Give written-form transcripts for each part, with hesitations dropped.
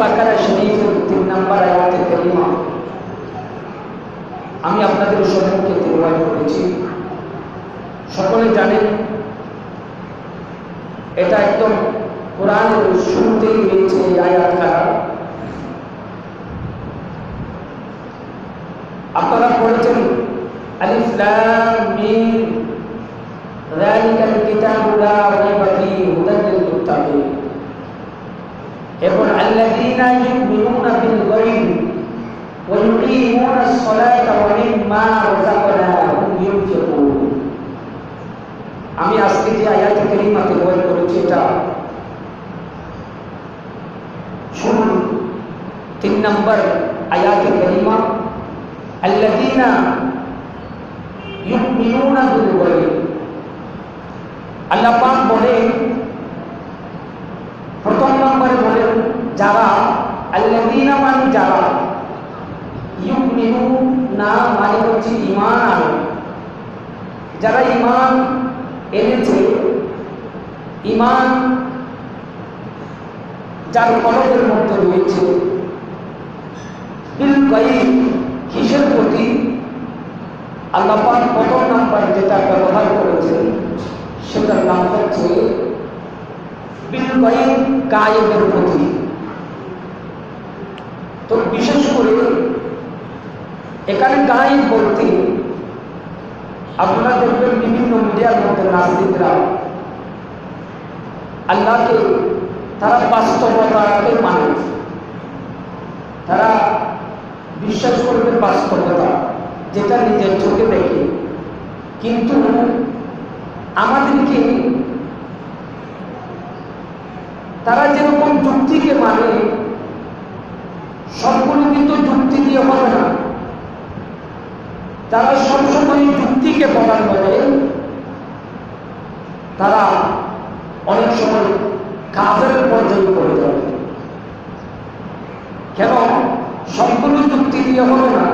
বাকারা শরীফের 3 নম্বর আয়াতে কারিমা আমি আপনাদের সম্মুখে তেলাওয়াত করেছি। সকলে জানেন এটা একদম কোরআনের শুরুতেই রয়েছে এই আয়াতটা। আপনারা পড়েছেন আলিফ লাম মিম যালিকাল কিতাবু লা রাইবা ফীহি হুদাল লিল মুত্তাকিন। এরপর আল্লাযীনা ইউমিনুনা বিল গায়বি ওয়া ইউকিমুনাস সালাতা ওয়া মিম্মা রাযাকনাহুম ইউনফিকুন। আমি আজকে যে আয়াত কারিমা তেলাওয়াত করেছি এটা শুনুন। 3 নম্বর আয়াত কারিমা আল্লাযীনা ইউমিনুনা বিল গায়ব। আল্লাহ পাক বলেন, প্রথম নম্বরে বলেন যারা, আল্লাযীনা মানে যারা, ইউমিনুনা মানে হচ্ছে ঈমান আনে, যারা ঈমান এনেছে, ঈমান যার কলবের মধ্যে রয়েছে, বিল গায়ব কিসের প্রতি? আল্লাহ পাক প্রথম নাম্বার যেটা ব্যবহার করেছেন সেটার নাম হচ্ছে বিল গায়ব, গায়েবের প্রতি। তো বিশেষ করে এখানে গায়েব বলতে আপনারা দেখবেন বিভিন্ন মিডিয়ার মধ্যে নাস্তিকরা আল্লাহকে তারা বাস্তবতাকে মানে, তারা বিশ্বাস করবে বাস্তবতা যেটা নিজের চোখে দেখে। কিন্তু আমাদেরকে তারা যেরকম যুক্তিকে মানে সবগুলো কিন্তু যুক্তি দিয়ে হবে না। তারা সবসময় যুক্তিকে প্রদান করে, তারা অনেক সময় কাফেরের পর্যায়ে পড়ে যাবে। কেন? সবগুলো যুক্তি দিয়ে হবে না।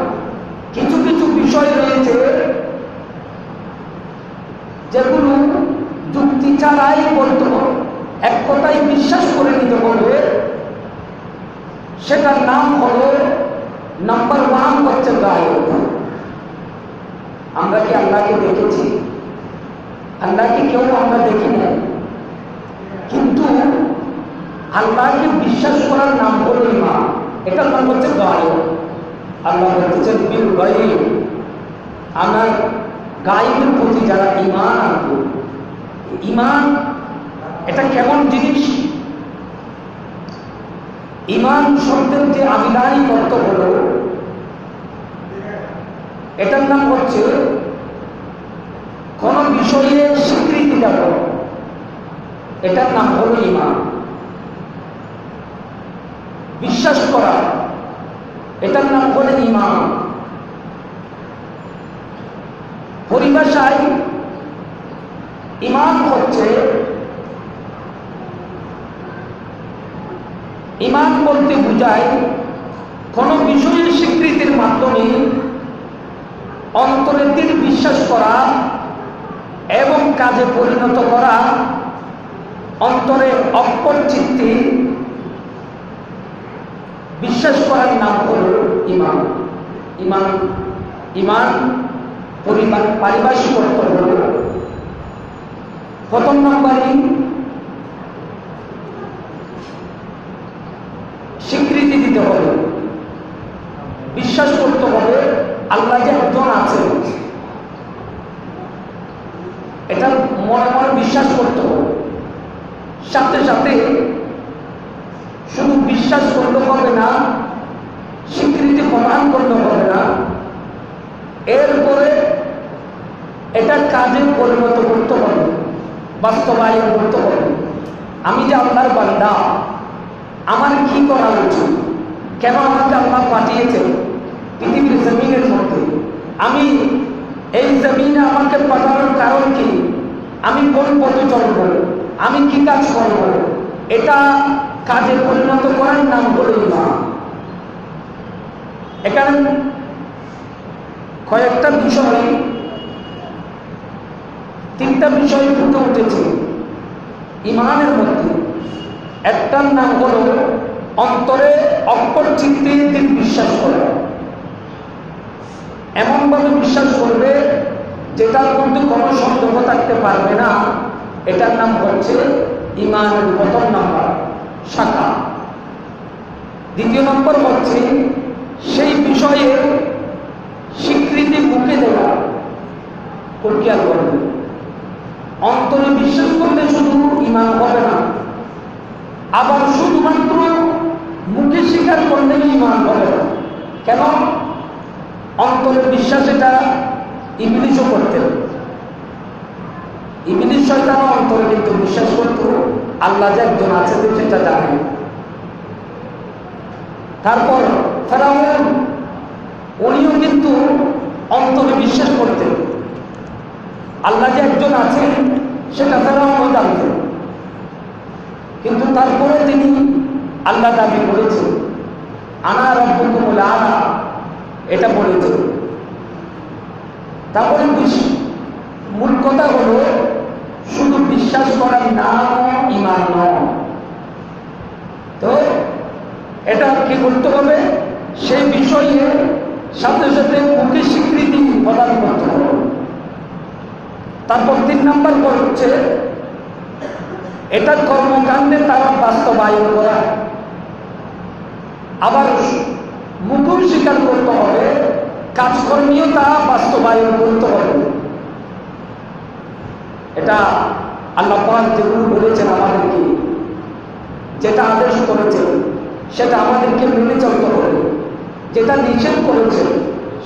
কিছু কিছু বিষয় রয়েছে যেগুলো যুক্তি ছাড়াই বলতে হবে, এক কথায় বিশ্বাস করে নিতে হবে। সেটার নাম হলো নাম্বার 1 হচ্ছে গায়েব। আমরা কি আল্লাহকে দেখেছি? আল্লাহকে কেউ আমরা দেখি না, কিন্তু আল্লাহকে বিশ্বাস করার নাম হলো ঈমান। এটার নাম হচ্ছে গায়েব। আল্লাহ বলতেছেন বিল গায়ব, আমার গায়েবের প্রতি যারা ঈমান আনবে। ঈমান এটা কেমন জিনিস? ঈমান শব্দের যে আবিধানিক অর্থ হলো, এটার নাম হচ্ছে কোন বিষয়ে স্বীকৃতি দেওয়া, এটার নাম হলো ঈমান। বিশ্বাস করা, এটার নাম হলো ঈমান। পরিভাষায় ঈমান হচ্ছে, ঈমান বলতে বোঝায় কোন বিষয়ের স্বীকৃতির মাধ্যমে অন্তরে দৃঢ় বিশ্বাস করা এবং কাজে পরিণত করা, অন্তরে অক্ষর চিত্তে বিশ্বাস করার নাম হল ঈমান। ঈমান ঈমান পারিভাষিক অর্থ হল, প্রথম নম্বরে স্বীকৃতি দিতে হবে, বিশ্বাস করতে হবে আল্লাহ যে একজন আছেন, এটা মনে মনে বিশ্বাস করতে হবে। সাথে সাথে শুধু বিশ্বাস করতে হবে না, স্বীকৃতি প্রদান করতে হবে না, এরপরে এটা কাজে পরিণত করতে হবে, বাস্তবায়ন করতে হবে। আমি যে আল্লাহর বান্দা, আমার কি করা উচিত? কেন আমাকে আল্লাহ পাঠিয়েছেন পৃথিবীর জমিনের মধ্যে? আমি এই জমিনে আমাকে পাঠানোর কারণ কি? আমি কোন পথে চলব? আমি কি কাজ করব? এটা কাজে পরিণত করার নাম হলো ঈমান। এখানে কয়েকটা বিষয়, 3টা বিষয় ফুটে উঠেছে ঈমানের মধ্যে। একটার নাম হলো অন্তরে অক্ষর চিত্তে তিনি বিশ্বাস করে, এমনভাবে বিশ্বাস করবে যেটার মধ্যে কোনো সন্দেহ থাকতে পারবে না। এটার নাম হচ্ছে ঈমানের প্রথম নাম্বার শাখা। দ্বিতীয় নম্বর হচ্ছে সেই বিষয়ে স্বীকৃতি মুখে দেওয়া। খেয়াল করবে, অন্তরে বিশ্বাস করলে শুধু ঈমান হবে না, আবার শুধুমাত্র মুখে স্বীকার করলে ঈমান হবে না। কেন? অন্তরের বিশ্বাস এটা ইবলীসও করতেন। ইবলীস শয়তানও অন্তরে কিন্তু বিশ্বাস করত আল্লাহ যে একজন আছে সেটা জানে। তারপর ফেরাউন উনিও কিন্তু অন্তরে বিশ্বাস করতেন আল্লাহ যে একজন আছেন, সেটা ফেরাউনও জানতেন, কিন্তু তারপরে তিনি আল্লাহ দাবি করেছেন, আনা রাব্বুকুমুল আ'লা, এটা বলেছেন। তারপরে মূল কথা হলো শুধু বিশ্বাস করার নাম ঈমান নয়। তো এটা কি করতে হবে? সেই বিষয়ে সাথে সাথে মুখে স্বীকৃতি প্রদান করতে হবে। তারপর 3 নম্বর হচ্ছে এটা কর্মকাণ্ডে তারা বাস্তবায়ন করা, আবার মুখেও স্বীকার করতে হবে, কাজকর্মেও তা বাস্তবায়ন করতে হবে। এটা আল্লাহ পাক যেগুলো বলেছেন আমাদেরকে, যেটা আদেশ করেছেন সেটা আমাদেরকে মেনে চলতে হবে, যেটা নিষেধ করেছে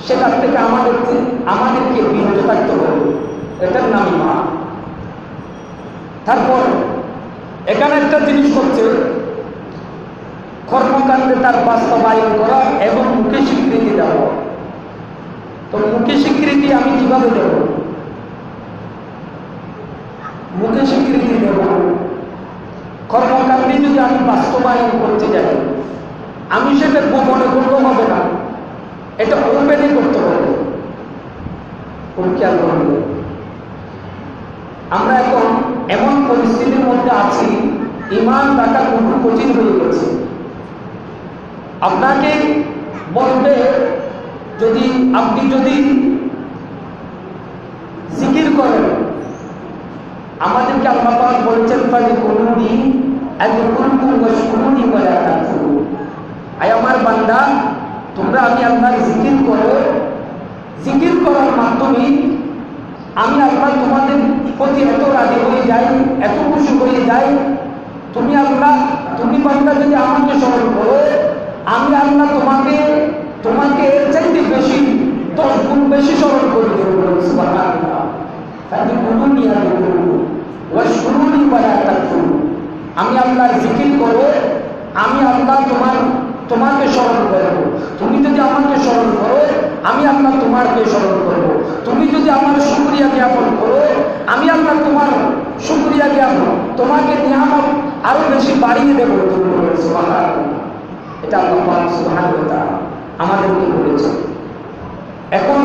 সেটার থেকে আমাদেরকে বিরত থাকতে হবে। এটার নাম ঈমান। তারপর এখানে একটা জিনিস হচ্ছে কর্মকাণ্ডে তার বাস্তবায়ন করা এবং মুখে স্বীকৃতি দেওয়া। তো মুখে স্বীকৃতি আমি কিভাবে দেব? মুখে স্বীকৃতি দেব কর্মকাণ্ডে যদি আমি বাস্তবায়ন করতে যাই, আমি সেটা গোপনে করতে হবে না, এটা ওপেনে করতে হবে। খেয়াল করবে, আমরা এখন এমন পরিস্থিতির মধ্যে আছি, ঈমান রাখা খুব কঠিন হয়ে গেছে। আপনাকে বলবে, আপনি যদি জিকির করেন, আমাদেরকে আল্লাহ পাক বলেছেন ফাযকুরুনি আযকুরকুম ওয়াশকুরুনি ওয়ালা তাকফুরুন। আয় আমার বান্দা, তোমরা আমি আল্লাহর জিকির করো, জিকির করার মাধ্যমে আমি আল্লাহ তোমাদের প্রতি এত রাজি হয়ে যাই, এত খুশি হয়ে যাই। তুমি বান্দা যদি আমাকে স্মরণ করো, আমি আল্লাহ তোমাকে এর চাইতে বেশি 10 গুণ বেশি স্মরণ করে দেব। সুবহানাল্লাহ। ফাযকুরুনি আযকুরকুম ওয়াশকুরুনি ওয়ালা তাকফুরুন। আমি আল্লাহর জিকির করো, আমি আল্লাহ তোমাকে স্মরণ করব। তুমি যদি আমাকে স্মরণ করো, আমি আল্লাহ তোমাকে স্মরণ করব। তুমি যদি আমার শুকরিয়া জ্ঞাপন করো, আমি আল্লাহ তোমার শুকরিয়া জ্ঞাপন, তোমাকে নিয়ামত আরো বেশি বাড়িয়ে দেব। সুবহানাল্লাহ। এটা আল্লাহ পাক সুবহানাহু ওয়া তাআলা আমাদেরকে বলেছেন। এখন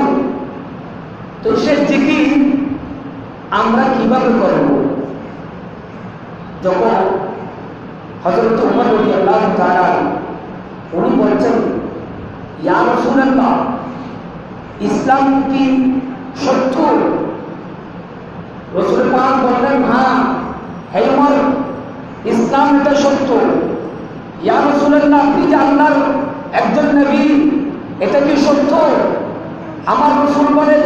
তো সে জিকির আমরা কিভাবে করব? যখন হযরত ওমর রাদিয়াল্লাহু তাআলা উনি বলছেন, ইয়া রাসূলুল্লাহ, ইসলাম কি সত্য? রাসূল পাক বললেন, হ্যাঁ হে ওমর, ইসলাম এটা সত্য। ইয়া রাসূলুল্লাহ, আপনি যে আল্লাহর একজন নবী, এটা কি সত্য? আমার রাসূল বলেন,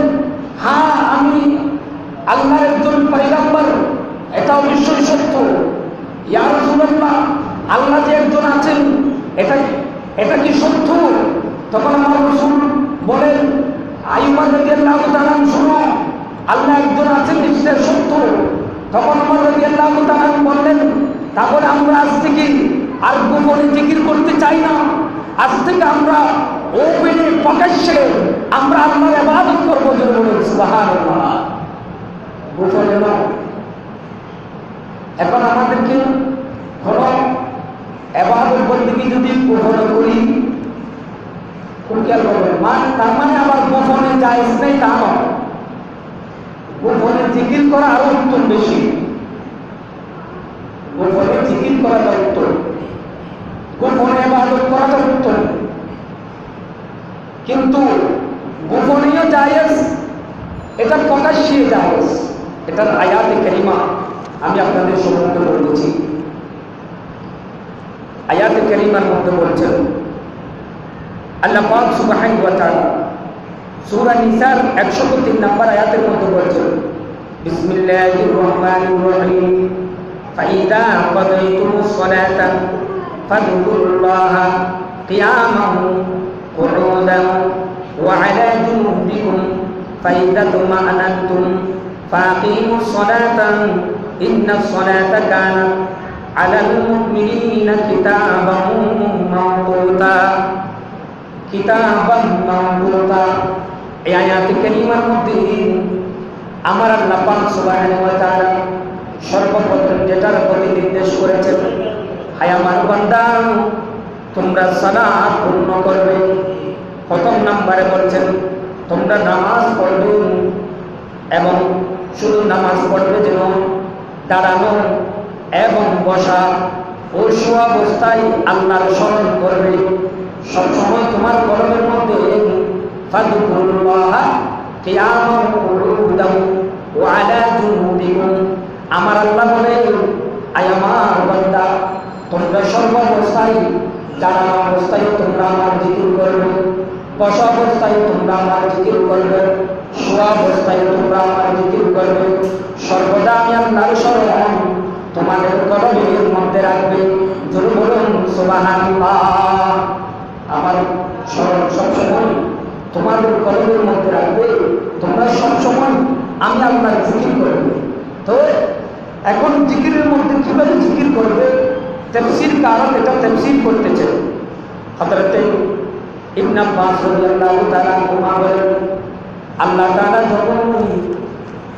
হ্যাঁ আমি আল্লাহর একজন পয়গম্বর, এটা অবশ্যই সত্য। ইয়া রাসূলুল্লাহ, আল্লাহ যে একজন আছেন, এটা কি সত্য? তখন আমার রাসূল বলেন, আইয়ুব রাদিয়াল্লাহু তাআলা, শুনো, আল্লাহ একজন আছেন, এটা সত্য। তখন আমার রাদিয়াল্লাহু তাআলা বললেন, তারপরে আমরা আজ থেকে আর গোপনে জিকির করতে চাই না, আজ থেকে আমরা ওপেনে প্রকাশ্যে আমরা আল্লাহর ইবাদত করব। সুবহানাল্লাহ। গোপনে না। এখন আমাদেরকে কোনো ইবাদত বন্দেগী যদি গোপনে করি, খেয়াল করবেন, তার মানে আবার গোপনে জায়েজ নেই তা নয়। গোপনে জিকির করা আরো উত্তম বেশি, গোপনে জিকির করাটা উত্তম। গোপনে ইবাদত করাটা উত্তম, কিন্তু গোপনীয় জায়েজ, এটা প্রকাশ্যে জায়েজ। এটার আয়াতে কারিমা আমি আপনাদের সম্মুখে বলেছি। আয়াতে কারিমার মধ্যে বলছেন আল্লাহ পাক সুবহানাহু ওয়া তাআলা সূরা নিসার 103 নম্বর আয়াতের মধ্যে বলছেন বিসমিল্লাহির রহমানির রহিম ফাইদা কাদাইতুমুস সালাতা ফাযকুরুল্লাহা কিয়ামান কুউদান ওয়া আলা জুনুবিকুম ফাইদা তুমানানতুম ফাকিমুস সালাতা ইন্নাস সালাতা কানাত আলাল মুমিনিনা কিতাবান মাওকুতা। কিতাবান মাওকুতা, এই আয়াতে কারিমার মধ্যে আমার আল্লাহ পাক সুবহানাহু ওয়া তাআলা সর্বপ্রথম যেটার প্রতি নির্দেশ করেছেন, হায় আমার বান্দা তোমরা সালাত পূর্ণ করবে। প্রথম নম্বরে বলছেন তোমরা নামাজ পড়বে, এবং শুধু নামাজ পড়বে যেন দাঁড়ানো এবং বসা ও শোয়া অবস্থায় আল্লাহর স্মরণ করবে। সবসময় তোমার কলমের মধ্যে ফাযকুরুল্লাহা কিয়ামান কুউদান ওয়া আলা জুনুবিকুম, আমার আল্লাহ বলে আয় আমার বান্দা তোমরা সর্বাবস্থায়, দাঁড়ানো অবস্থায় তোমরা আমার জিকির করবে, বসা অবস্থায় তোমরা আমার জিকির করবে, শোয়া অবস্থায় তোমরা আমার জিকির করবে। সর্বদা আমি আল্লাহর স্মরণ তোমাদের কলমের মধ্যে রাখবে। জোরে বলুন সুবহানাল্লাহ। আমার স্মরণ সবসময় তোমাদের কলমের মধ্যে রাখবে, তোমরা সবসময় আমি আল্লাহর জিকির করবে। তো এখন জিকিরের মধ্যে কিভাবে জিকির করবে, তাফসীর কারণ এটা তাফসীর করতেছে। হযরত ইবনে আব্বাস রাদিয়াল্লাহু তাআলা আনহুমা বলেন, আল্লাহ তাআলা যখন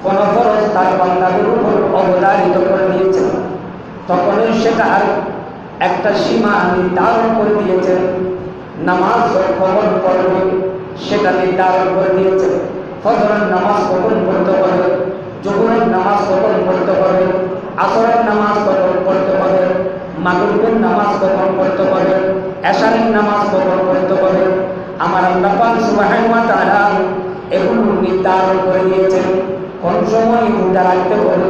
কোন ফরজ তার বান্দাদের উপর অবধারিত করে দিয়েছেন, তখন সেটার একটা সীমা নির্ধারণ করে দিয়েছেন। নামাজ কখন পড়বে সেটা নির্ধারণ করে দিয়েছেন। ফজরের নামাজ কখন পড়তে হবে, জোহরের নামাজ কখন পড়তে হবে, আসরের নামাজ কখন পড়তে হবে, মাগরিবের নামাজ কখন পড়তে হবে, এশারের নামাজ কখন পড়তে হবে। আমার আল্লাহ পাক সুবহানাহু ওয়া তাআলা এগুলো নির্ধারণ করে দিয়েছেন। কোন সময় রোজা রাখতে হবে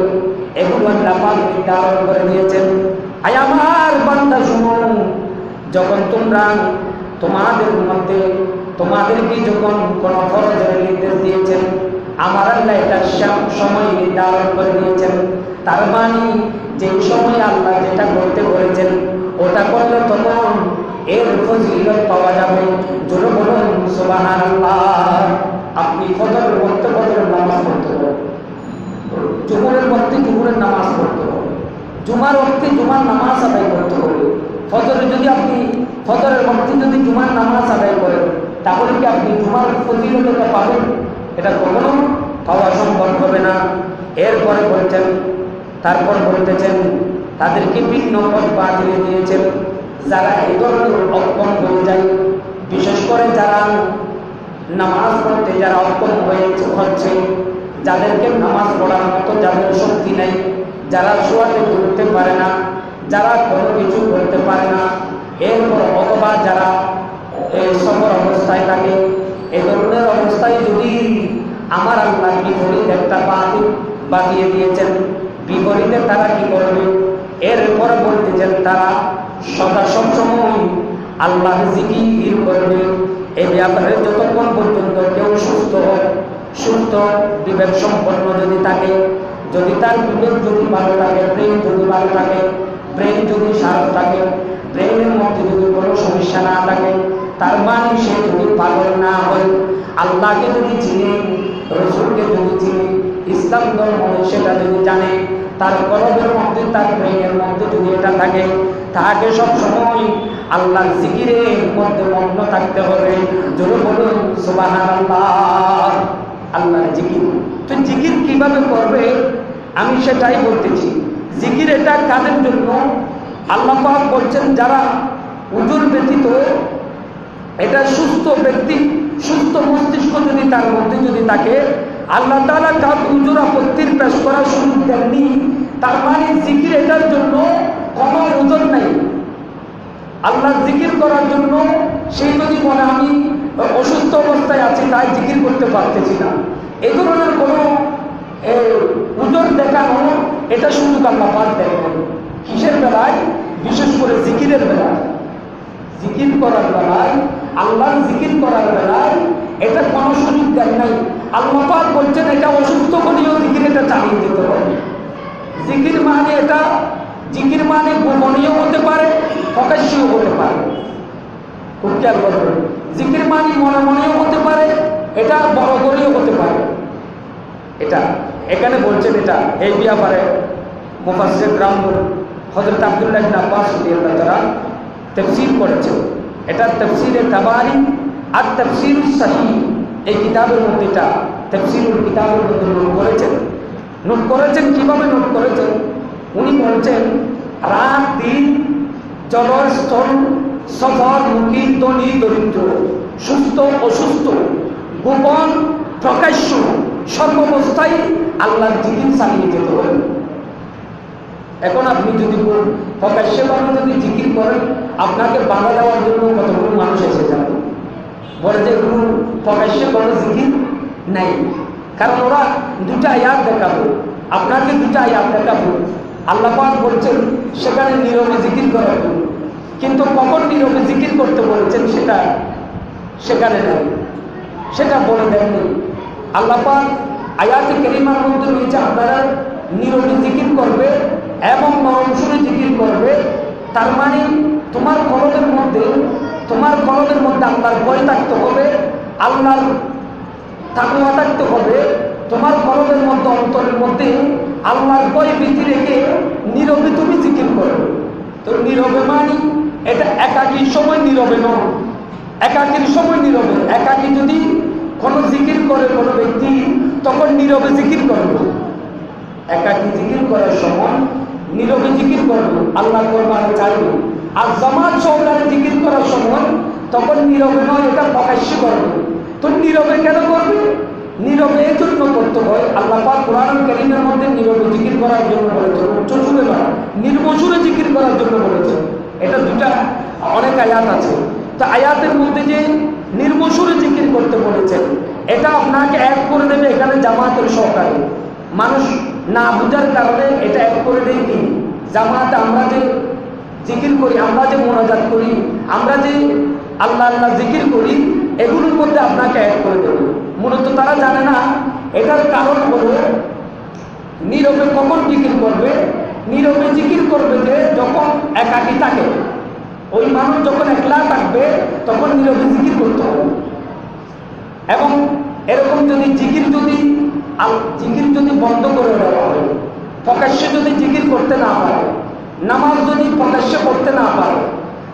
এগুলো আল্লাহ পাক নির্ধারণ করে দিয়েছেন। আয় আমার বান্দা শুনো, যখন তোমরা তোমাদের মধ্যে তোমাদেরকে যখন কোন ফরজের নির্দেশ দিয়েছেন, আমার আল্লাহ এটা সময় নির্ধারণ করে দিয়েছেন। তার মানে যে সময় আল্লাহ যেটা করতে বলেছেন ওটা করলে তখন এর ফজিলত পাওয়া যাবে। জোরে বলুন সুবহানাল্লাহ। আপনি ফজরের ওয়াক্তে ফজরের নামাজ পড়তে হবে, জোহরের ওয়াক্তে জোহরের নামাজ পড়তে হবে, জুমার ওয়াক্তে জুমার নামাজ আদায় করতে হবে। ফজরে যদি আপনি ফজরের ওয়াক্তে যদি জুমার নামাজ আদায় করেন, তাহলে কি আপনি জুমার ফজিলতটা পাবেন? এটা কখনো পাওয়া সম্ভব হবে না। এরপরে বলছেন, তারপর বলতেছেন তাদেরকে ভিন্ন পথ বাঁধিয়ে দিয়েছেন যারা এই ধরনের অক্ষম হয়ে যায়, বিশেষ করে যারা নামাজ পড়তে যারা অক্ষম হচ্ছে, যাদেরকে নামাজ পড়ার মতো যাদের শক্তি নেই, যারা শোয়াতে ঘুরতে পারে না, যারা কোনো কিছু করতে পারে না, এরপর অথবা যারা সফর অবস্থায় থাকে, এই ধরনের অবস্থায় যদি আমার আল্লাহ বিপরীত একটা বাঁধিয়ে দিয়েছেন, বিপরীতে তারা কি করবে? এরপর বলতেছেন তারা সদা সবসময় আল্লাহর জিকির করবে। এই ব্যাপারে যতক্ষণ পর্যন্ত কেউ সুস্থ বিবেক সম্পন্ন যদি থাকে, যদি তার বিবেক যদি ভালো থাকে, ব্রেন যদি ভালো থাকে, ব্রেন যদি শার্প থাকে, ব্রেনের মধ্যে যদি কোনো সমস্যা না থাকে, তার মানে সে যদি পাগল না হয়, আল্লাহকে যদি চিনে, রসুলকে যদি চিনে, ইসলাম ধর্ম সেটা যদি জানে, তার কলবের মধ্যে তার ব্রেনের মধ্যে যদি এটা থাকে, তাকে সবসময় আল্লাহর জিকিরের মধ্যে মগ্ন থাকতে হবে। জোরে বলুন সুবহানাল্লাহ। আল্লাহর জিকির, তো জিকির কিভাবে করবে আমি সেটাই বলতেছি। জিকির এটা কাদের জন্য? আল্লাহ পাক বলছেন যারা উজুর ব্যতীত, এটা সুস্থ ব্যক্তি, সুস্থ মস্তিষ্ক যদি তার মধ্যে যদি থাকে, আল্লাহ তাআলা কাউকে উজুর আপত্তির পেশ করার সুযোগ দেননি। তার মানে জিকির এটার জন্য কোনো ওজন নাই। আল্লাহ জিকির করার জন্য সেই যদি বলে আমি অসুস্থ অবস্থায় আছি তাই জিকির করতে পারতেছি না, এই ধরনের কোনো উজর দেখানো, এটা সুযোগ আল্লাহ পাক দেখেন কিসের বেলায়? বিশেষ করে জিকিরের বেলায়, জিকির করার বেলায়, আল্লাহর জিকির করার বেলায় এটা কোনো সুযোগ দেন নাই। আল্লাহ পাক বলছেন এটা অসুস্থ হলেও জিকির এটা চালিয়ে দিতে হবে। জিকির মানে এটা, জিকির মানে গোপনীয় হতে পারে, প্রকাশ্যও হতে পারে। খুব খেয়াল করবেন, জিকির মানে মনে মনেও হতে পারে, এটা বড় করেও হতে পারে। এটা এখানে বলছেন এটা এই ব্যাপারে মুফাসসির রামুল হযরত আব্দুল্লাহ ইবনে আব্বাস রাদিয়াল্লাহু তাআলা তাফসীর করেছেন। এটা তাফসীরে তাবারি আর তাফসীরুস সহিহ এই কিতাবের মধ্যে, এটা তাফসীরুল কিতাবের মধ্যে নোট করেছেন। কিভাবে নোট করেছেন? উনি বলছেন রাত দিন, জলস্থল, সফর, মুখী, ধনী, দরিদ্র, সুস্থ, অসুস্থ, গোপন, প্রকাশ্য, সর্বাবস্থায় আল্লাহর জিকির চালিয়ে যেতে হবে। এখন আপনি যদি প্রকাশ্যে ভাবে যদি জিকির করেন, আপনাকে বাধা দেওয়ার জন্য কতগুলো মানুষ এসে যাবে, বলে যে গুরু প্রকাশ্যে কোনো জিকির নাই। কারণ ওরা দুটা আয়াত দেখাবো, আপনাকে দুটা আয়াত দেখাবো। আল্লাহ পাক বলছেন সেখানে নীরবে জিকির করার জন্য, কিন্তু কখন নীরবে জিকির করতে বলেছেন সেটা সেখানে নাই, সেটা বলে দেননি। আল্লাহ পাক আয়াতে কারিমার মধ্যে রয়েছে আপনারা নীরবে জিকির করবে এবং নরম সুরে জিকির করবে। তার মানে তোমার কলবের মধ্যে আল্লাহর ভয় থাকতে হবে, আল্লাহর তাকওয়া থাকতে হবে। তোমার কলবের মধ্যে, অন্তরের মধ্যে আল্লাহর ভয় ভীতি রেখে নীরবে তুমি জিকির করবে। তো নীরবে মানে এটা একাকী সময় নীরবে নয়, একাকীর সময় নীরবে। একাকী যদি কোনো জিকির করে কোনো ব্যক্তি, তখন নীরবে জিকির করবে। একাকী জিকির করার সময় নীরবে জিকির করবে, আল্লাহ দরবারে চাইবে। আর জামাত সহকারে জিকির করার সময় তখন নীরবে নয়, এটা প্রকাশ্যে করবে। তো নীরবে কেন করবে? নীরবে এই জন্য করতে হয়, আল্লাহ পাক কোরআনুল কারীমের মধ্যে নীরবে জিকির করার জন্য বলেছেন, উচ্চ সুরে নয়, নির্মসুরে জিকির করার জন্য বলেছেন। এটা দুটা অনেক আয়াত আছে। তো আয়াতের মধ্যে যে নির্মসুরে জিকির করতে বলেছেন, এটা আপনাকে এক করে দেবে এখানে জামাতের সহকারে। মানুষ না বুঝার কারণে এটা এক করে দেয় কি, জামাতে আমরা যে জিকির করি, আমরা যে মোনাজাত করি, আমরা যে আল্লাহ আল্লাহ জিকির করি, এগুলোর মধ্যে আপনাকে এক করে দেবে। মূলত তারা জানে না। এটার কারণ হলো নীরবে কখন জিকির করবে? নীরবে জিকির করবে যে যখন একাকী থাকে, ওই মানুষ যখন একলা থাকবে তখন নীরবে জিকির করতে হবে। এবং এরকম যদি জিকির যদি বন্ধ করে দেওয়া হয়, প্রকাশ্যে যদি জিকির করতে না পারে, নামাজ যদি প্রকাশ্যে করতে না পারে,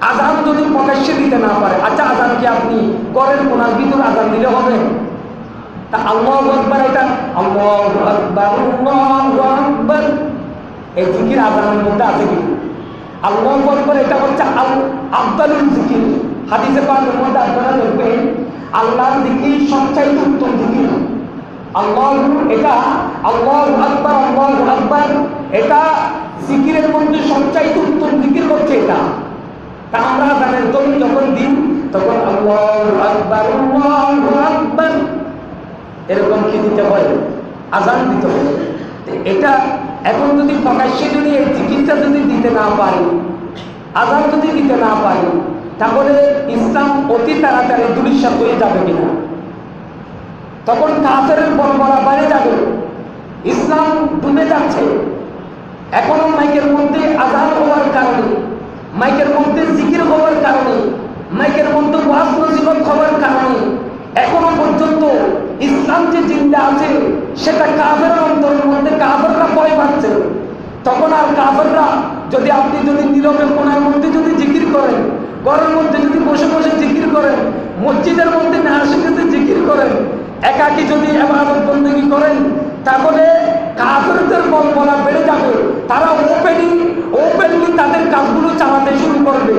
আজান যদি প্রকাশ্যে দিতে না পারে, আচ্ছা আজান কি আপনি ঘরের কোনার ভিতর আজান দিলে হবে? তা আল্লাহু আকবার, এটা আল্লাহু আকবার, আল্লাহু আকবার, এই জিকির আজানের মধ্যে আছে কি? আল্লাহু আকবার এটা হচ্ছে আফদালুল জিকির। হাদিসে পাকের মধ্যে আপনারা দেখবেন আল্লাহর জিকির সবচেয়ে উত্তম জিকির। এটা আল্লাহু আকবার, আল্লাহু আকবার, এটা জিকিরের মধ্যে সবচেয়ে উত্তম জিকির হচ্ছে এটা। তা আমরা আজানের দম যখন দিই তখন আল্লাহু আকবার, আল্লাহু আকবার এরকম কি দিতে হয়? আজান দিতে হয়। এটা এখন যদি প্রকাশ্যে যদি এই জিকিরটা যদি দিতে না পারি, আজান যদি দিতে না পারি, তাহলে ইসলাম অতি তাড়াতাড়ি ধূলিসাৎ হয়ে যাবে কিনা? তখন কাফেরের বর্বরা বাইরে যাবে, ইসলাম ডুবে যাচ্ছে। এখনো মাইকের মধ্যে আজান হওয়ার কারণে, মাইকের মধ্যে জিকির হওয়ার কারণে, মাইকের মধ্যে ওয়াজ নসিহত হওয়ার কারণে এখনো পর্যন্ত ইসলাম যে জিন্দা আছে সেটা কাফেরের অন্তরের মধ্যে কাফেররা ভয় পাচ্ছে। তখন আর কাফেররা যদি আপনি যদি নীরবে কোণার মধ্যে যদি জিকির করেন, ঘরের মধ্যে যদি বসে বসে জিকির করেন, মসজিদের মধ্যে না আসে যদি জিকির করেন, একাকী যদি ইবাদত বন্দেগী করেন, তাহলে কাফেরদের বলবলা বেড়ে যাবে। তারা ওপেনলি তাদের কাজগুলো চালাতে শুরু করবে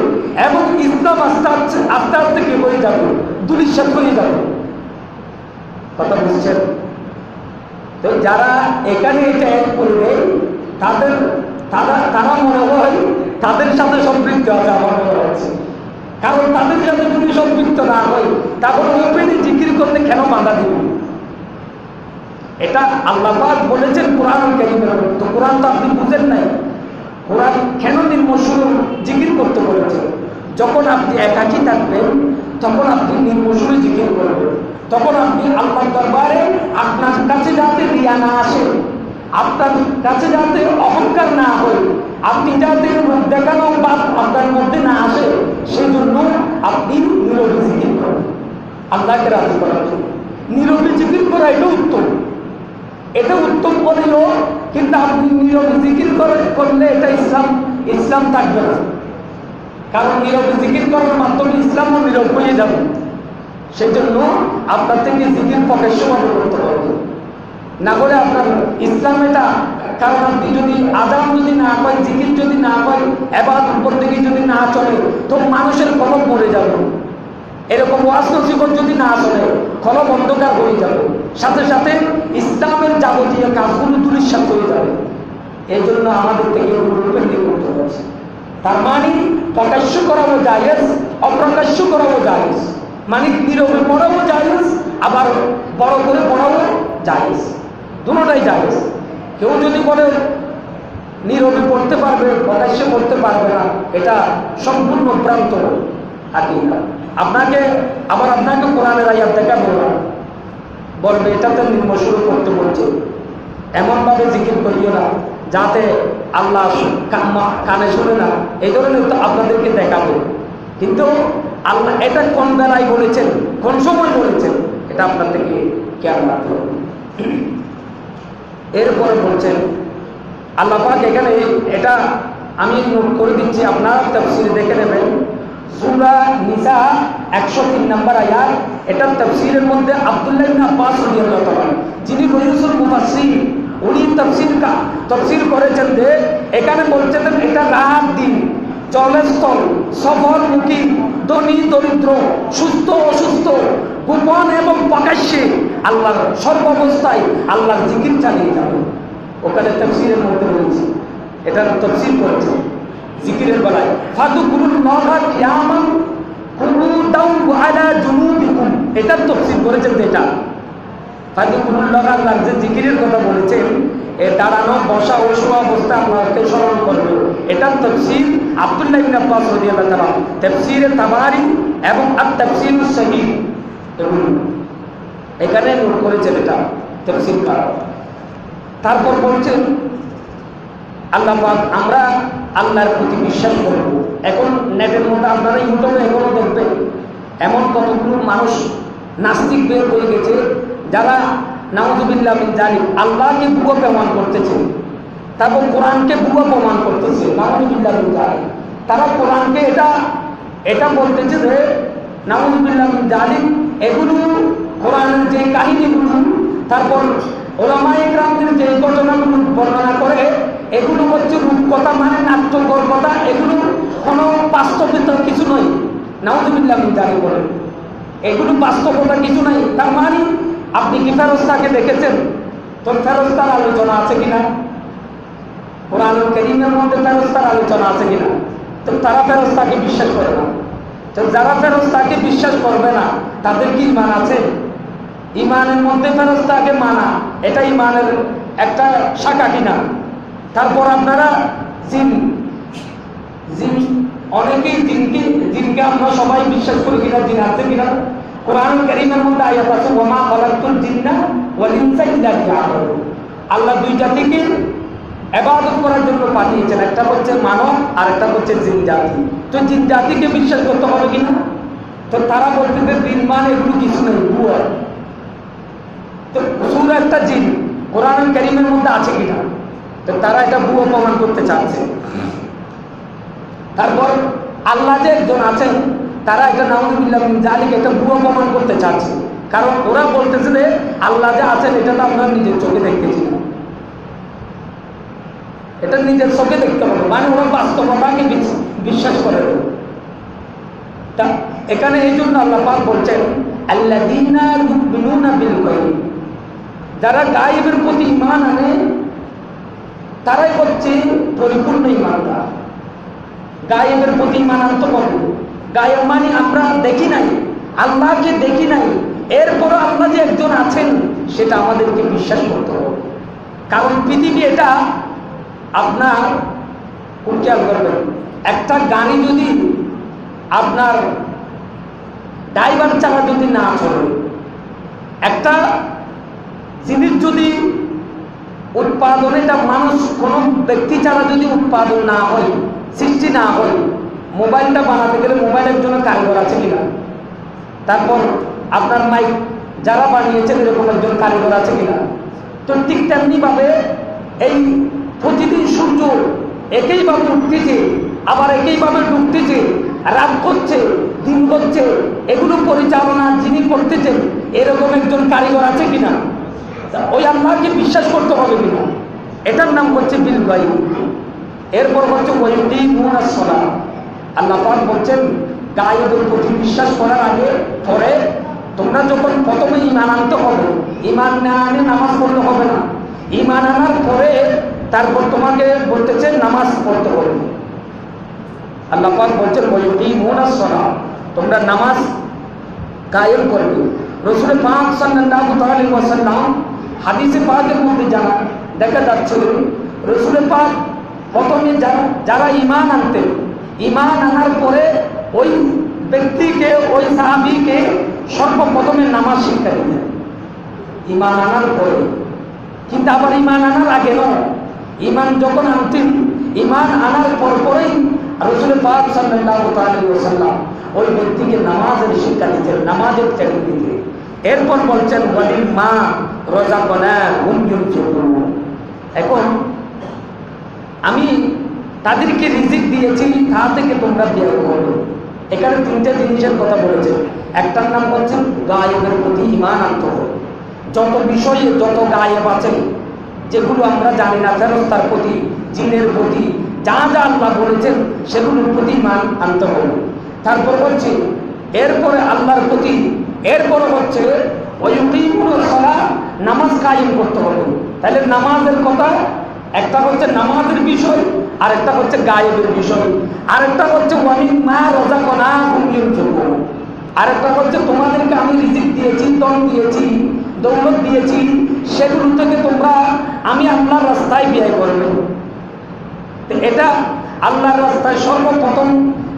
এবং ইসলাম আস্তে আস্তে কি হয়ে যাবে? ধূলিসাৎ হয়ে যাবে। কথা বুঝছেন? তো যারা এখানে এটা এক করবে তারা মনে হয় তাদের সাথে সম্পৃক্ত আছে আমার মনে হচ্ছে। কারণ তাদের সাথে যদি সম্পৃক্ত না হয় তাহলে ওপেনে জিকির করতে কেন বাধা দিব? এটা আল্লাহ পাক বলেছেন কোরআন কারীমের মধ্যে। তো কোরআন তো আপনি বুঝেন নাই। কোরআন কেন নির্মসুর জিকির করতে বলেছে? যখন আপনি একাকী থাকবেন তখন আপনি নির্মসুরে জিকির করবেন। তখন আপনি আল্লাহর দরবারে আপনার কাছে যাতে রিয়া না আসে, আপনার কাছে যাতে অহংকার না হয়, আপনি যাতে রূপ দেখানো বা আপনার মধ্যে না আসে, সেই জন্য আপনি নীরবে জিকির করেন আল্লাহকে রাজি করার জন্য। নীরবে জিকির করা এটা উত্তম, এটা উত্তম বলেও, কিন্তু আপনি নীরবে জিকির করলে এটা ইসলাম থাকবে না। কারণ নীরবে জিকির করার মাধ্যমে ইসলামও নীরব হয়ে যাবে। সেই জন্য আপনার থেকে জিকির প্রকাশ্যভাবে করতে হবে, না করে আপনার ইসলাম এটা। কারণ আপনি যদি আযান যদি না পায়, জিকির যদি না পায়, ইবাদত বন্দেগী যদি না চলে, তো মানুষের কলব মরে যাবে। এরকম ওয়াজ নসিহত যদি না চলে, কলব অন্ধকার হয়ে যাবে, সাথে সাথে ইসলামের যাবতীয় কাজগুলো ধূলিসাৎ হয়ে যাবে। এই জন্য আমাদের থেকে রূপেন্দ্রিক করতে হচ্ছে। তার মানে প্রকাশ্য করাও জায়েজ, অপ্রকাশ্য করাও জায়েজ। মানে নীরবে পড়াও জায়েজ, আবার বড় করে পড়াও জায়েজ, দুটোটাই জায়েজ। কেউ যদি বলে নীরবে পড়তে পারবে, প্রকাশ্যে পড়তে পারবে না, এটা সম্পূর্ণ ভ্রান্ত আকীদা। আপনাকে কোরআনের আয়াত দেখা বলবে এটাতে নির্মসুর করতে বলছে, এমনভাবে জিকির করিও না যাতে আল্লাহ কানে শুনে না, এই ধরনের তো আপনাদেরকে দেখাবে। কিন্তু আল্লাহ এটা কোন বেলায় বলেছেন, কোন সময় বলেছেন, এটা আপনার থেকে খেয়াল রাখতে হবে। এরপরে বলছেন আল্লাহ পাক এখানে, এটা আমি নোট করে দিচ্ছি, আপনারা তাফসীরে দেখে নেবেন। সূরা নিসা 103 নম্বর আয়াত, এটার তাফসীরের মধ্যে আব্দুল্লাহ ইবনে আব্বাস রাদিয়াল্লাহু তাআলা, যিনি রইসুল মুফাসসির, উনি তাফসীর করেছেন যে এখানে বলছেন এটা রাত দিন, জলস্থল, সফরমুখী, ধনী দরিদ্র, সুস্থ অসুস্থ, গোপন এবং প্রকাশ্যে আল্লাহর সর্বাবস্থায় আল্লাহর জিকির চালিয়ে যাবে। ওখানে তাফসীরের মধ্যে বলছি, এটার তাফসীর করেছে জিকিরের বেলায় ফাযকুরুল্লাহ কিয়ামান কুউদান ওয়া আলা জুনুবিকুম, এটার তাফসীর করেছেন যেটা ফাযকুরুল্লাহ, আল্লাহর যে জিকিরের কথা বলেছেন, এ দাঁড়ানো, বসা ও শোয়া অবস্থায় আল্লাহকে স্মরণ করবে। এটার তাফসীর আব্দুল্লাহ ইবনে আব্বাস রাদিয়াল্লাহু তাআলা তাফসীরে তাবারি এবং আত-তাফসীরুস সহিহ এখানে নোট করেছেন এটা তাফসীর করা। তারপর বলছেন আল্লাহ পাক, আমরা আল্লাহর প্রতি বিশ্বাস করব। এখন নেটের মধ্যে আপনারা ইউটিউবে এখনো দেখবেন এমন কতগুলো মানুষ নাস্তিক বের হয়ে গেছে, যারা নাউযুবিল্লাহ মিন যালিক আল্লাহকে বুয়া প্রমাণ করতেছে, তারপর কোরআনকে বুয়া প্রমাণ করতেছে, নাউযুবিল্লাহ মিন যালিক। তারা কোরআনকে এটা বলতেছে যে নাউযুবিল্লাহ মিন যালিক, এগুলো কোরআনের যে কাহিনীগুলো, তারপর ওলামায়ে কেরামদের যে ঘটনাগুলো বর্ণনা করে, এগুলো হচ্ছে রূপকথা, মানে নাট্যকর কথা, এগুলো কোনো বাস্তবিক কিছু নয়। নাউযুবিল্লাহ মিন যালিক বলেন এগুলো বাস্তবতা কিছু নাই। তার মানে আপনি কি ফেরেশতাকে দেখেছেন? তো ফেরেশতার আলোচনা আছে কিনা? কোরআনুল কারীমের মধ্যে ফেরেশতার আলোচনা আছে কিনা? তো তারা ফেরেশতাকে বিশ্বাস করে না। তো যারা ফেরেশতাকে বিশ্বাস করবে না তাদের কি ঈমান আছে? ঈমানের মধ্যে ফেরেশতাকে মানা এটা ঈমানের একটা শাখা কিনা? তারপর আপনারা জিন অনেকেই জিনকে আমরা সবাই বিশ্বাস করি কিনা, জিন আছে কিনা? কোরআনুল কারীমের মধ্যে আয়াত আছে, ওয়ামা খালাকতুল জিন্না ওয়াল ইনসা ইল্লা লিয়াবুদুন। আল্লাহ দুই জাতিকে ইবাদত করার জন্য পাঠিয়েছেন, একটা হচ্ছে মানব আর একটা হচ্ছে জিন জাতি। তো জিন জাতিকে বিশ্বাস করতে হবে কিনা? তো তারা বলতে যে জিন মানে এগুলো কিছু নেই, বুয়া। তো সূরা একটা জিন কোরআনুল কারীমের মধ্যে আছে কিনা? তো তারা এটা বুয়া প্রমাণ করতে চাচ্ছে। তারপর আল্লাহ যে একজন আছেন, তারা এটা নাউযুবিল্লাহ মিন যালিক এটা ভুয়া প্রমাণ করতে চাচ্ছে। কারণ ওরা বলতেছে যে আল্লাহ যে আছেন এটা তো আমরা নিজের চোখে দেখতেছি না, এটা নিজের চোখে দেখতে হবে, মানে ওরা বাস্তবতাকে বিশ্বাস করে। তা এখানে এই জন্য আল্লাহ পাক বলছেন আল্লাযীনা ইউমিনুনা বিল গায়ব, যারা গায়েবের প্রতি ঈমান আনে তারাই হচ্ছে পরিপূর্ণ ঈমানদার। গায়েবের প্রতি ঈমান আনতে হবে। গায়েব মানে আমরা দেখি নাই, আল্লাহকে দেখি নাই, এরপরও আল্লাহ যে একজন আছেন সেটা আমাদেরকে বিশ্বাস করতে হবে। কারণ পৃথিবী এটা আপনার খেয়াল করবেন, একটা গাড়ি যদি আপনার ড্রাইভার ছাড়া যদি না চলে, একটা জিনিস যদি উৎপাদনেটা মানুষ কোনো ব্যক্তি ছাড়া যদি উৎপাদন না হয়, সৃষ্টি না হয়, মোবাইলটা বানাতে গেলে মোবাইলের জন্য কারিগর আছে কিনা, তারপর আপনার মাইক যারা বানিয়েছেন এরকম একজন কারিগর আছে কিনা, তো ঠিক তেমনিভাবে এই প্রতিদিন সূর্য একইভাবে উঠতেছে আবার একইভাবে ডুবতেছে, রাত করছে দিন করছে, এগুলো পরিচালনা যিনি করতেছেন এরকম একজন কারিগর আছে কিনা, ওই আল্লাহকে বিশ্বাস করতে হবে কিনা, এটার নাম হচ্ছে বিল গায়ব। এরপর হচ্ছে ওয়ায়ুকিমুনাস সালাহ। আল্লাহ পাক বলছেন গায়েবের প্রতি বিশ্বাস করার আগে পরে তোমরা যখন প্রথমে ঈমান আনতে হবে, ঈমান না আনে নামাজ পড়তে হবে না, ঈমান আনার পরে তারপর তোমাকে বলতেছে নামাজ পড়তে হবে। আল্লাহ পাক বলছেন ওয়ায়ুকিমুনাস সালাহ, তোমরা নামাজ কায়েম করবে। রাসূল পাক সাল্লাল্লাহু আলাইহি ওয়াসাল্লাম হাদিসে পাকের মধ্যে জানা দেখা যাচ্ছে রাসূল পাক প্রথমে যারা ঈমান আনতেন, ঈমান আনার পরে ওই ব্যক্তিকে, ওই সাহাবীকে সর্বপ্রথমে নামাজ শিক্ষা দিতেন ঈমান আনার পরে। কিন্তু আবার ঈমান আনার আগে নয়, ঈমান যখন আনতেন, ঈমান আনার পরেই রাসূল পাক সাল্লাল্লাহু আলাইহি ওয়াসাল্লাম ওই ব্যক্তিকে নামাজের শিক্ষা দিতেন, নামাজের ট্রেনিং দিতেন। এরপর বলছেন ওয়ালিল মা রাযাকনাহুম ইউনফিকুন। এখন আমি তাদেরকে রিজিক দিয়েছি, তা থেকে তোমরা ব্যয় করো। এখানে তিনটা জিনিসের কথা বলেছে। একটার নাম হচ্ছে গায়েবের প্রতি ঈমান আনতে হবে। যত বিষয়ে যত গায়েব আছে, যেগুলো আমরা জানি না, ফেরেশতার প্রতি, জিনের প্রতি, যা যা আল্লাহ বলেছেন সেগুলোর প্রতি ঈমান আনতে হবে। তারপর হচ্ছে এরপরে আল্লাহর প্রতি, এরপরে হচ্ছে ওয়ায়ুকিমুনাস সালাহ, নামাজ কায়েম করতে হবে। তাহলে নামাজের কথা একটা হচ্ছে নামাজের বিষয়, আর একটা হচ্ছে গায়েবের বিষয়, আর একটা হচ্ছে ওয়ামিম্মা রাযাকনাহুম ইউনফিকুন, আর একটা হচ্ছে তোমাদেরকে আমি রিজিক দিয়েছি, ধন দিয়েছি, দৌলত দিয়েছি, সেগুলো থেকে তোমরা আমি আল্লাহর রাস্তায় ব্যয় করবে। এটা আল্লাহর রাস্তায় সর্বপ্রথম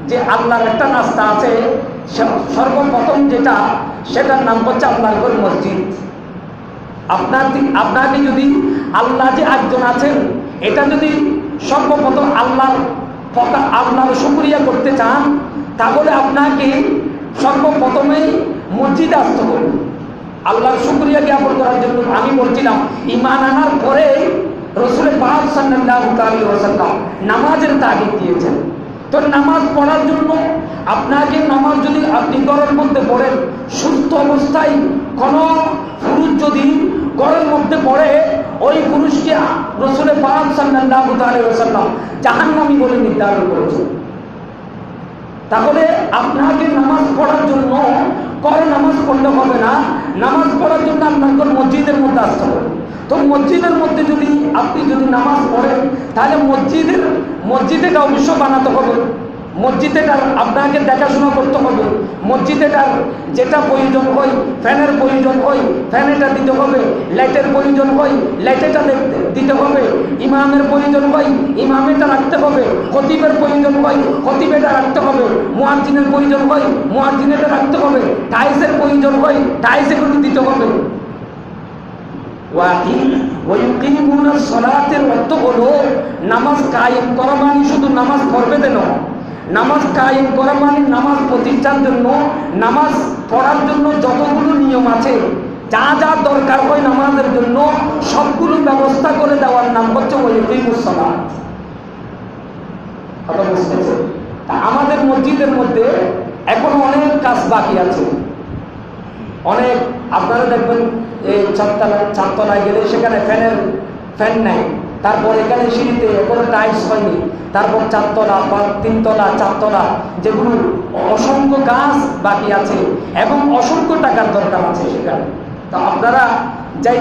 যে আল্লাহর একটা রাস্তা আছে, সর্বপ্রথম যেটা, সেটার নাম হচ্ছে আল্লাহর ঘর মসজিদ। আপনাকে যদি আল্লাহ যে একজন আছেন এটা যদি সর্বপ্রথম আল্লাহর শুকরিয়া করতে চান, তাহলে আপনাকে সর্বপ্রথমেই মসজিদে আসতে হবে আল্লাহর শুকরিয়া জ্ঞাপন করার জন্য। আমি বলছিলাম ঈমান আনার পরে রাসূল পাক সাল্লাল্লাহু আলাইহি ওয়াসাল্লাম নামাজের তাগিদ দিয়েছেন। তো নামাজ পড়ার জন্য আপনাকে, নামাজ যদি আপনি ঘরের মধ্যে পড়েন, সুস্থ অবস্থায় কোনো পুরুষ যদি ঘরের মধ্যে পড়ে, ওই পুরুষকে রাসূল পাক সাল্লাল্লাহু আলাইহি ওয়াসাল্লাম জাহান্নামী বলে নির্ধারণ করেছেন। তাহলে আপনাকে নামাজ পড়ার জন্য করে নামাজ পড়লে হবে না, নামাজ পড়ার জন্য আপনাকে মসজিদের মধ্যে আসতে হবে। তো মসজিদের মধ্যে যদি আপনি নামাজ পড়েন, তাহলে মসজিদেটা অবশ্য বানাতে হবে, মসজিদেটার আপনাকে দেখাশোনা করতে হবে, মসজিদেটার যেটা প্রয়োজন হয়, ফ্যানের প্রয়োজন হয় ফ্যানেটা দিতে হবে, লাইটের প্রয়োজন হয় লাইটেটা দিতে হবে, ইমামের প্রয়োজন হয় ইমামেটা রাখতে হবে, খতিবের প্রয়োজন হয় খতিবেটা রাখতে হবে, মুয়াজ্জিনের প্রয়োজন হয় মুয়াজ্জিনেটা রাখতে হবে, টাইলসের প্রয়োজন হয় টাইলসেগুলো দিতে হবে। ওয়ায়ুকিমুনাস সালাতের অর্থ হলো নামাজ কায়েম করা মানে শুধু নামাজ পড়বে দেন, নামাজ কায়েম করা মানে নামাজ প্রতিষ্ঠার জন্য, নামাজ পড়ার জন্য যতগুলো নিয়ম আছে, যা যা দরকার হয় নামাজের জন্য সবগুলো ব্যবস্থা করে দেওয়ার নাম হচ্ছে ওয়ায়ুকিমুস সালাত। আমাদের মসজিদের মধ্যে এখনো অনেক কাজ বাকি আছে, অনেক। আপনারা দেখবেন এই চারতলায় গেলে সেখানে ফ্যান নাই, তারপর এখানে সিঁড়িতে এখনো টাইলস হয়নি, তারপর চারতলা বা তিনতলা চারতলা, যেগুলো অসংখ্য কাজ বাকি আছে এবং অসংখ্য টাকার দরকার আছে সেখানে। তো আপনারা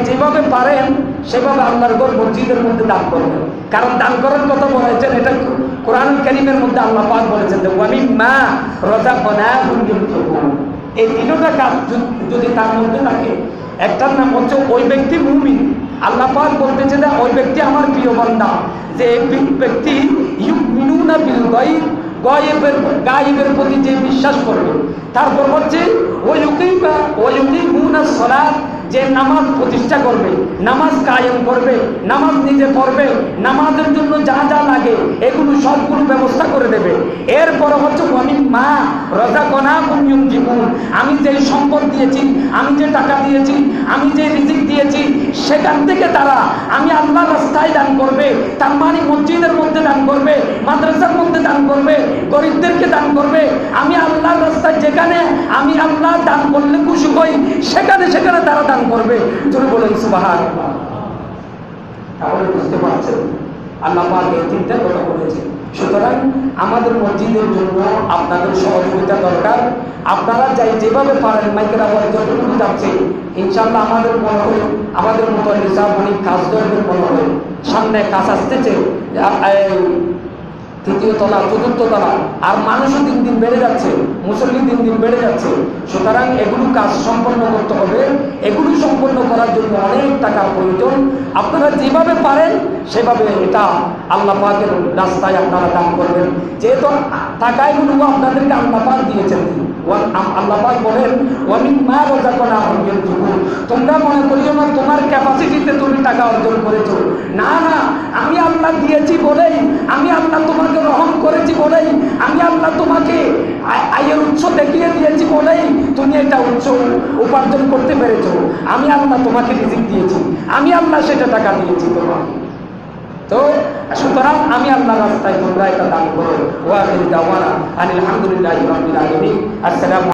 যেভাবে পারেন সেভাবে আল্লাহর ঘর মসজিদের মধ্যে দান করবেন, কারণ দান করার কথা বলেছেন, এটা কোরআনুল কারীমের মধ্যে আল্লাহ পাক বলেছেন যে ওয়া মিম্মা রাযাকনাহুম ইউনফিকুন। এই তিনটা কাজ যদি তার মধ্যে থাকে, একটার নাম হচ্ছে ওই ব্যক্তি মুমিন। আল্লাহ পাক বলতেছে যে ওই ব্যক্তি আমার প্রিয় বান্দা, যে এই ব্যক্তি ইউমিনুনা বিল গায়ব, গায়েবের প্রতি যে বিশ্বাস করবে। তারপর হচ্ছে ওয়ায়ুকিমুনাস সালাত, যে নামাজ প্রতিষ্ঠা করবে, নামাজ কায়েম করবে, নামাজ নিজে পড়বে, নামাজের জন্য যা যা লাগে এগুলো সবগুলো ব্যবস্থা করে দেবে। এরপর হচ্ছে ওয়া মিম্মা রাযাকনাহুম ইউনফিকুন, আমি যে সম্পদ দিয়েছি, আমি যে টাকা দিয়েছি, আমি যে রিজিক দিয়েছি, সেখান থেকে তারা আমি আল্লাহর রাস্তায় দান করবে। তার মানে মসজিদের মধ্যে দান করবে, মাদ্রাসার মধ্যে দান করবে, গরিবদেরকে দান করবে। আমি আল্লাহর রাস্তায় যেখানে আমি আল্লাহ দান করলে খুশি হই, সেখানে সেখানে তারা দান করবে। জোরে বলেন সুবহানাল্লাহ। তাহলে বুঝতে পারছেন আল্লাহ পাক এই তিনটা কথা বলেছেন। সুতরাং আমাদের মসজিদের জন্য আপনাদের সহযোগিতা দরকার। আপনারা যাই যেভাবে পারেন, মাইকের আওয়াজ যতটুকু যাচ্ছে ইনশাআল্লাহ আমাদের মনে হয়, আমাদের মতো অনেক কাজ দরকার মনে হয়, সামনে কাজ আসতেছে, তৃতীয় তলা, চতুর্থ তলা, আর মানুষও দিন দিন বেড়ে যাচ্ছে, মুসল্লি দিন দিন বেড়ে যাচ্ছে। সুতরাং এগুলো কাজ সম্পন্ন করতে হবে। এগুলো সম্পন্ন করার জন্য অনেক টাকার প্রয়োজন। আপনারা যেভাবে পারেন সেভাবে এটা আল্লাহ পাকের রাস্তায় আপনারা দান করবেন। যেহেতু টাকাগুলো আপনাদেরকে আল্লাহ পাক দিয়েছেন, আল্লাহ পাক বলেন ওয়া মিম্মা রাযাকনাহুম ইউনফিকুন। তোমরা মনে করিও না তোমার ক্যাপাসিটিতে তুমি টাকা অর্জন করেছো। না না, আমি আল্লাহ দিয়েছি বলেই, আমি আল্লাহ তোমাকে রহম করেছি বলেই, আমি আল্লাহ তোমাকে আয়ের উৎস দেখিয়ে দিয়েছি বলেই তুমি এটা উৎস উপার্জন করতে পেরেছো। আমি আল্লাহ তোমাকে রিজিক দিয়েছি, আমি আল্লাহ সেটা টাকা দিয়েছি তোমাকে। তো সুতরাং আমি আল্লাহর রাস্তায় তোমরা এটা দান করো। ওয়া আখিরু দাওয়ানা আনিল হামদুলিল্লাহি রাব্বিল আলামিন। আসসালামু